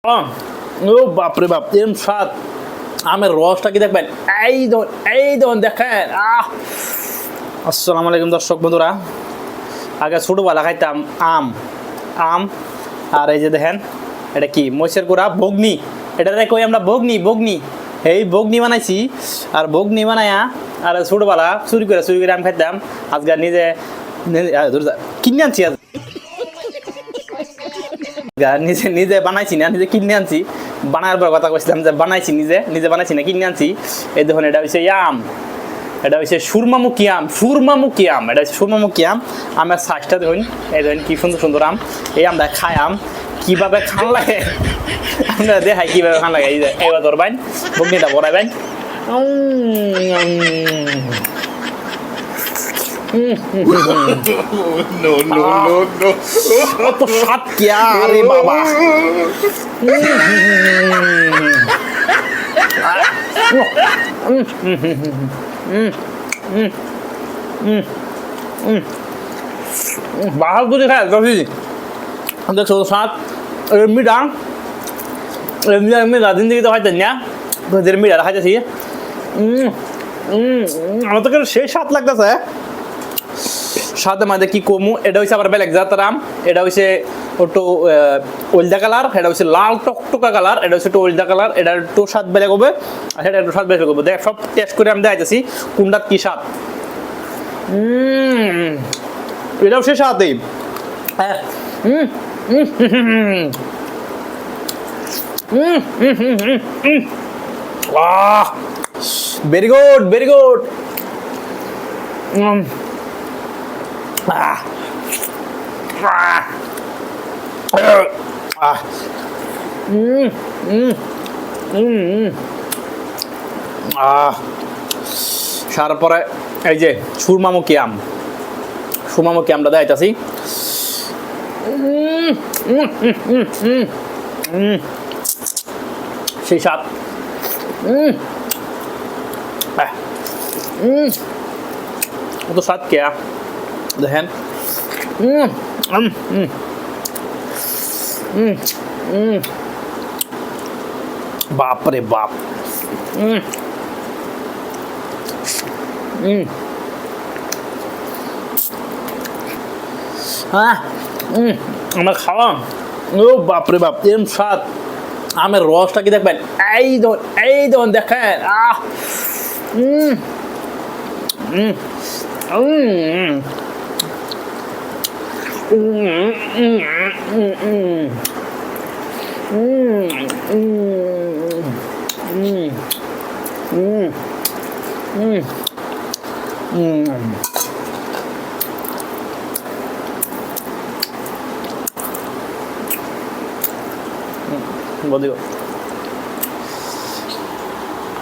ও বাপরে বাপ, এরম স্বাদ। আমের রসটা কি দেখবেন, এই ধরুন দেখেন। আসসালামু আলাইকুম দর্শক বন্ধুরা। আগে ছোটোবেলা খাইতাম আম আম আর এই যে দেখেন এটা কি মহিষের গুঁড়া, বগ্নি। এটা কই আমরা বগ্নি এই বগ্নি বানাইছি। আর বগ্নি বানাইয়া আর ছোটোবেলা চুরি করে আম খাইতাম। আজকে নিজে কিনে আনছি, নিজে বানাইছি না, নিজে কিনে আনছি। বানার পর কথা কইছিলাম যে বানাইছি নিজে বানাইছি না, কিনে আনছি। এই দেখুন এটা হচ্ছে আম, এটা হচ্ছে সুরমামুখী আম। এটা হচ্ছে সুরমামুখী আম। আমের সাইজটা দেখুন, এই দেখুন কি সুন্দর আম। এই আমরা খাই আম কিভাবে খান লাগে আমরা দেখাই কিভাবে খান লাগে। এই যে এইবার ধরবেন, বগ্নিটা বড়াইবেন। কত স্বাদ কিয়া রে বাবা। বাহাদুরি খায় দেখছো স্বাদ মিঠা। জিন্দিগিতে খাইতেন না, মিঠা খাইতেছি। আমার তো সেই স্বাদ লাগতেছে। সাথে মাঝে কি কমু, এটা হচ্ছে আবার বেলেগ জাতের আম। এটা হচ্ছে একটু ওলদা কালার, এটা হচ্ছে লাল টকটকা কালার, এটা হচ্ছে একটু ওলদা কালার। এটা একটু স্বাদ বেলেগ হবে আর সেটা একটু স্বাদ বেলেগ হবে। দেখ সব টেস্ট করে আমি দেখাইতেছি কোনটার কি স্বাদ। এটাও সে স্বাদই। হ্যাঁ, ভেরি গুড। তারপরে এই যে সুরমামুখী আমটা দেখাইতেছি। সেই স্বাদ। কত স্বাদ কে দেখেন। বাপরে বাপ। আমার খাওয়া, ও বাপরে বাপ, এরম স্বাদ। আমের রসটা কি দেখবেন, এই ধরুন দেখেন। বদিও